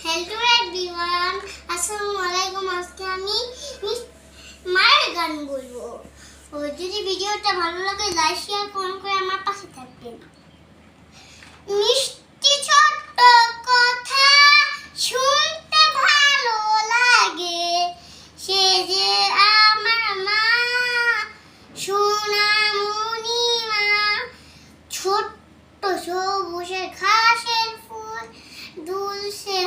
Hello everyone, আসসালামু আলাইকুম। আজকে আমি মায়ের গান বলবো। যদি ভিডিওটা ভালো লাগে লাইক শেয়ার কমেন্ট করে আমার পাশে থাকবেন। মিষ্টি ছোট্ট কথা শুনতে ভালো লাগে, সে যে আমার মা, সোনামণি মা। ছোট্ট সবুজের ঘাসের ফুল দুলছে